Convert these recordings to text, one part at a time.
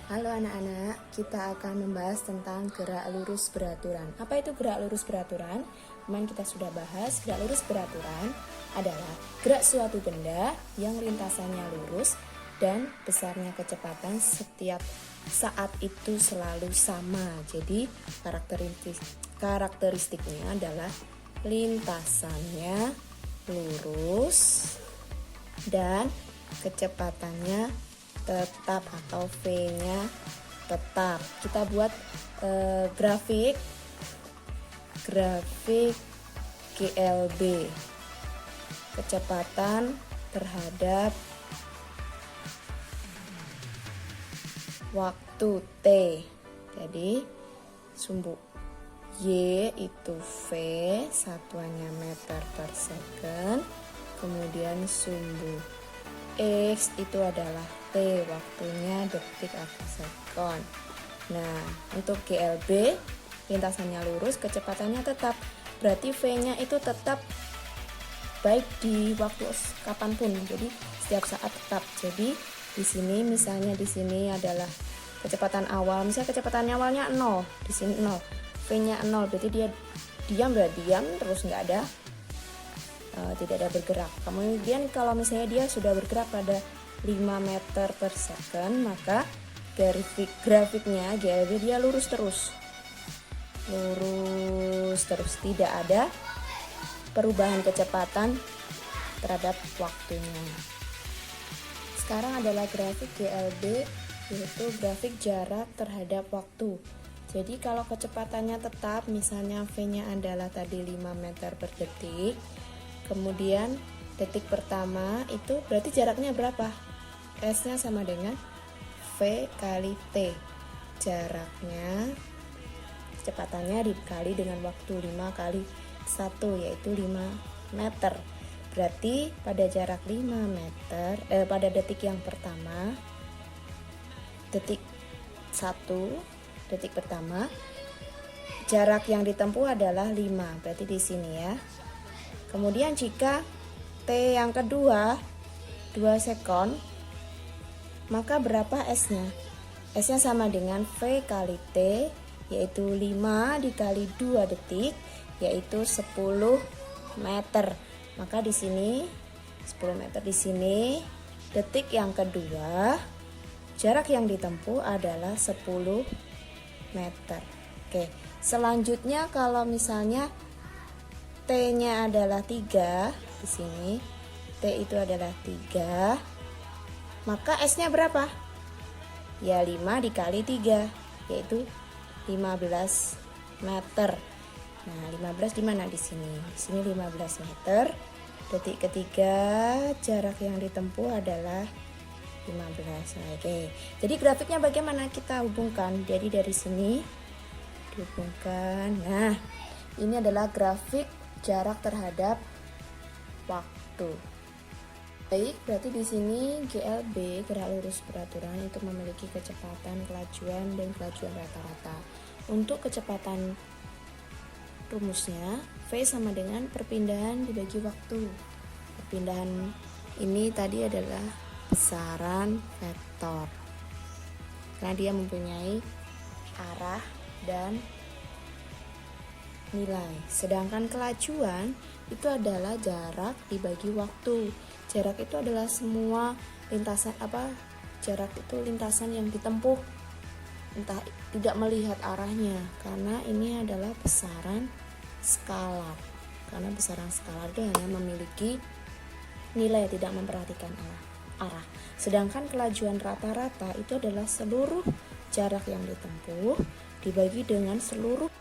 Halo anak-anak, kita akan membahas tentang gerak lurus beraturan. Apa itu gerak lurus beraturan? Kemarin kita sudah bahas, gerak lurus beraturan adalah gerak suatu benda yang lintasannya lurus dan besarnya kecepatan setiap saat itu selalu sama. Jadi karakteristiknya adalah lintasannya lurus dan kecepatannya tetap atau V-nya tetap. Kita buat grafik GLB, kecepatan terhadap waktu T. Jadi sumbu Y itu V, satuannya meter per second. Kemudian sumbu X itu adalah T, waktunya detik atau sekon. Nah, untuk GLB lintasannya lurus, kecepatannya tetap. Berarti V-nya itu tetap baik di waktu kapanpun. Jadi setiap saat tetap. Jadi di sini misalnya di sini adalah kecepatan awal. Misalnya kecepatannya awalnya 0, di sini 0. V-nya 0, berarti dia diam terus nggak ada tidak ada bergerak. Kemudian kalau misalnya dia sudah bergerak pada 5 meter per second, maka grafiknya GLB dia lurus terus, tidak ada perubahan kecepatan terhadap waktunya. Sekarang adalah grafik GLB, yaitu grafik jarak terhadap waktu. Jadi kalau kecepatannya tetap, misalnya V-nya adalah tadi 5 meter per detik, kemudian detik pertama itu berarti jaraknya berapa? S-nya sama dengan V kali T. Jaraknya, kecepatannya dikali dengan waktu 5 kali 1, yaitu 5 meter. Berarti pada jarak 5 meter, pada detik yang pertama, detik 1, detik pertama, jarak yang ditempuh adalah 5. Berarti di sini ya. Kemudian jika T yang kedua 2 sekon, maka berapa S-nya? S-nya sama dengan V kali T, yaitu 5 dikali 2 detik, yaitu 10 meter. Maka di sini 10 meter di sini, detik yang kedua, jarak yang ditempuh adalah 10 meter. Oke, selanjutnya kalau misalnya T-nya adalah 3, di sini T itu adalah 3, maka S-nya berapa? Ya 5 dikali 3, yaitu 15 meter. Nah, 15 di mana di sini? Di sini 15 meter. Detik ketiga jarak yang ditempuh adalah 15. Oke. Jadi grafiknya bagaimana kita hubungkan? Jadi dari sini dihubungkan. Nah, ini adalah grafik jarak terhadap waktu. Baik, berarti di sini GLB, gerak lurus beraturan, itu memiliki kecepatan, kelajuan, dan kelajuan rata-rata. Untuk kecepatan rumusnya, V sama dengan perpindahan dibagi waktu. Perpindahan ini tadi adalah besaran vektor, karena dia mempunyai arah dan nilai. Sedangkan kelajuan itu adalah jarak dibagi waktu. Jarak itu adalah semua lintasan jarak itu lintasan yang ditempuh, entah tidak melihat arahnya, karena ini adalah besaran skalar. Karena besaran skalar itu hanya memiliki nilai, tidak memperhatikan arah. Sedangkan kelajuan rata-rata itu adalah seluruh jarak yang ditempuh dibagi dengan seluruh.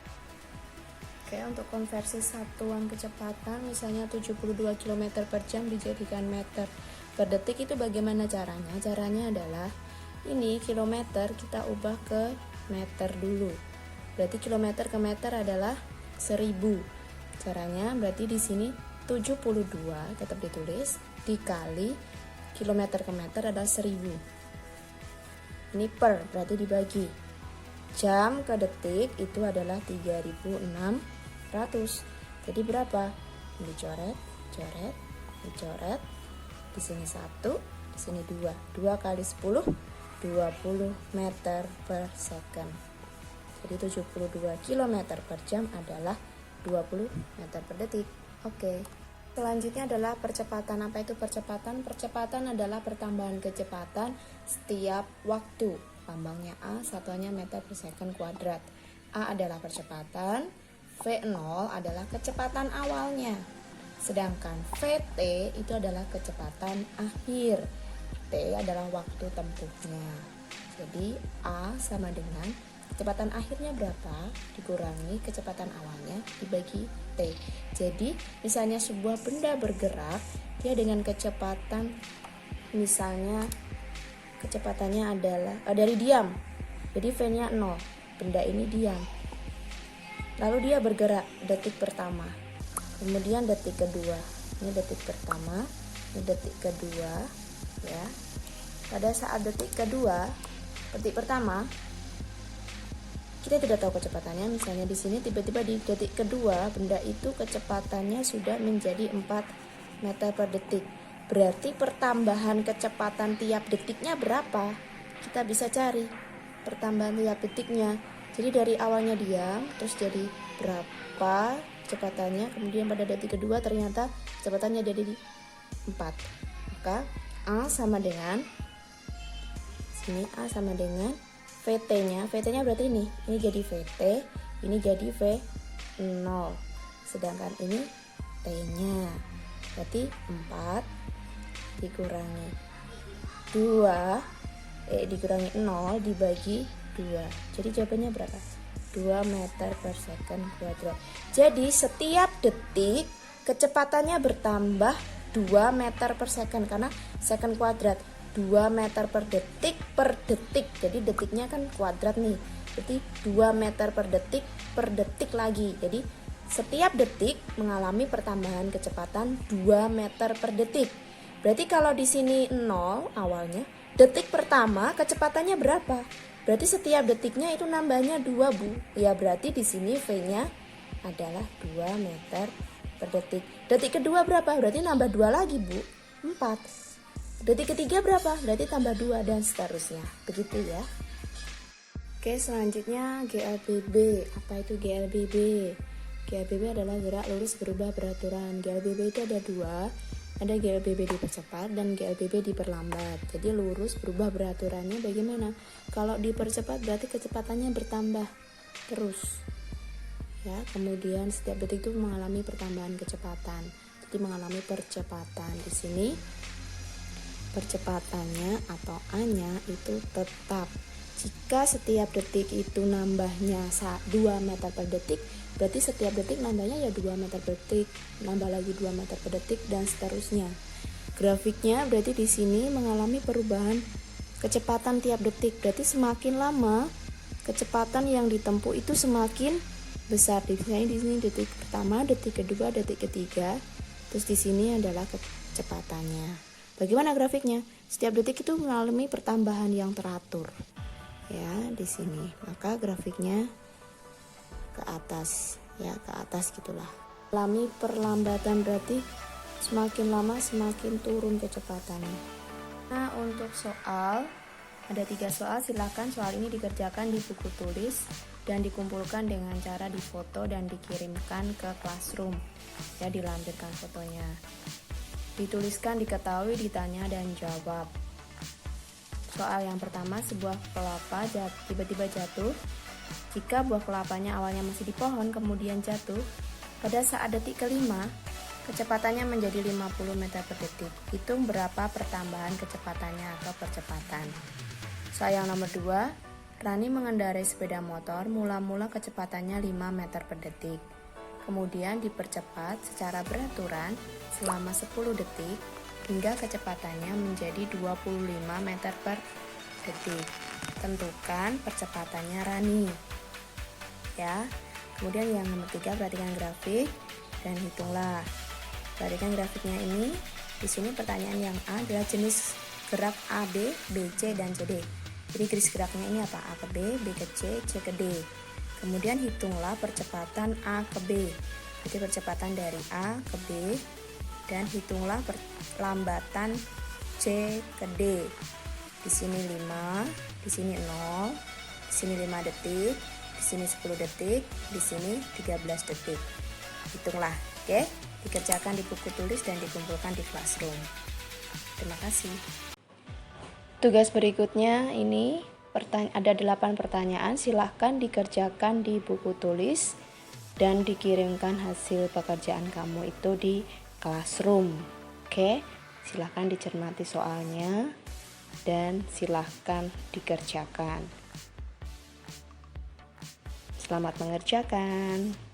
Oke, untuk konversi satuan kecepatan misalnya 72 km per jam dijadikan meter per detik, itu bagaimana caranya? Caranya adalah ini kilometer kita ubah ke meter dulu. Berarti kilometer ke meter adalah 1000. Caranya berarti di sini 72 tetap ditulis dikali kilometer ke meter adalah 1000. Ini per, berarti dibagi. Jam ke detik itu adalah 3600. Jadi berapa? Dicoret, dicoret. Di sini 1, di sini 2. 2 kali 10 20 meter per second. Jadi 72 km per jam adalah 20 meter per detik. Oke. Selanjutnya adalah percepatan. Apa itu percepatan? Percepatan adalah pertambahan kecepatan setiap waktu. Lambangnya A, satuannya meter per second kuadrat. A adalah percepatan, V0 adalah kecepatan awalnya. Sedangkan VT itu adalah kecepatan akhir. T adalah waktu tempuhnya. Jadi A sama dengan kecepatan akhirnya berapa dikurangi kecepatan awalnya dibagi T. Jadi misalnya sebuah benda bergerak, dia dengan kecepatan, misalnya kecepatannya adalah dari diam, jadi V-nya 0, benda ini diam. Lalu dia bergerak detik pertama, kemudian detik kedua, ini detik pertama, ini detik kedua, ya. Pada saat detik kedua, detik pertama, kita tidak tahu kecepatannya. Misalnya di sini tiba-tiba di detik kedua, benda itu kecepatannya sudah menjadi 4 meter per detik. Berarti pertambahan kecepatan tiap detiknya berapa? Kita bisa cari pertambahan tiap detiknya. Jadi dari awalnya diam, terus jadi berapa kecepatannya, kemudian pada detik kedua ternyata kecepatannya jadi 4. Maka A sama dengan, sini A sama dengan VT-nya. VT-nya berarti ini jadi VT, ini jadi V0. Sedangkan ini T-nya. Berarti 4 dikurangi 2 dikurangi 0 dibagi 2. Jadi jawabannya berapa? 2 meter per second kuadrat. Jadi setiap detik kecepatannya bertambah 2 meter per second karena second kuadrat. 2 meter per detik. Jadi detiknya kan kuadrat nih. Berarti 2 meter per detik lagi. Jadi setiap detik mengalami pertambahan kecepatan 2 meter per detik. Berarti kalau di sini 0 awalnya, detik pertama kecepatannya berapa? Berarti setiap detiknya itu nambahnya 2, Bu. Ya berarti di sini V-nya adalah 2 meter per detik. Detik kedua berapa? Berarti nambah 2 lagi, Bu. 4. Detik ketiga berapa? Berarti tambah 2 dan seterusnya. Begitu ya. Oke, selanjutnya GLBB. Apa itu GLBB? GLBB adalah gerak lurus berubah beraturan. GLBB itu ada 2. Ada GLBB dipercepat dan GLBB diperlambat. Jadi lurus berubah beraturannya bagaimana? Kalau dipercepat berarti kecepatannya bertambah terus. Ya, kemudian setiap detik itu mengalami pertambahan kecepatan. Jadi mengalami percepatan. Di sini percepatannya atau A-nya itu tetap. Jika setiap detik itu nambahnya 2 meter per detik, berarti setiap detik nambahnya ya 2 meter per detik, nambah lagi 2 meter per detik dan seterusnya. Grafiknya berarti di sini mengalami perubahan kecepatan tiap detik. Berarti semakin lama kecepatan yang ditempuh itu semakin besar. Di sini detik pertama, detik kedua, detik ketiga. Terus di sini adalah kecepatannya. Bagaimana grafiknya? Setiap detik itu mengalami pertambahan yang teratur. Ya, di sini. Maka grafiknya ke atas, ya ke atas gitulah. Alami perlambatan berarti semakin lama semakin turun kecepatannya. Nah, untuk soal ada 3 soal. Silakan soal ini dikerjakan di buku tulis dan dikumpulkan dengan cara difoto dan dikirimkan ke classroom. Ya, dilampirkan fotonya. Dituliskan, diketahui, ditanya dan jawab. Soal yang pertama, sebuah kelapa tiba-tiba jatuh. Jika buah kelapanya awalnya masih di pohon kemudian jatuh, pada saat detik kelima kecepatannya menjadi 50 meter per detik. Hitung berapa pertambahan kecepatannya atau percepatan. Soal yang nomor 2, Rani mengendarai sepeda motor, mula-mula kecepatannya 5 meter per detik. Kemudian dipercepat secara beraturan selama 10 detik hingga kecepatannya menjadi 25 meter per detik. Tentukan percepatannya Rani. Ya. Kemudian yang nomor 3, perhatikan grafik dan hitunglah. Perhatikan grafiknya ini. Di sini pertanyaan yang A adalah jenis gerak A, B, B, C dan CD. Jadi garis geraknya ini apa? A ke B, B ke C, C ke D. Kemudian hitunglah percepatan A ke B. Jadi percepatan dari A ke B dan hitunglah perlambatan C ke D. Di Di sini 5, di sini 0, di sini 5 detik, di sini 10 detik, di sini 13 detik. Hitunglah, oke? Dikerjakan di buku tulis dan dikumpulkan di classroom. Terima kasih. Tugas berikutnya ini ada 8 pertanyaan, silahkan dikerjakan di buku tulis dan dikirimkan hasil pekerjaan kamu itu di classroom. Oke, silahkan dicermati soalnya dan silahkan dikerjakan. Selamat mengerjakan.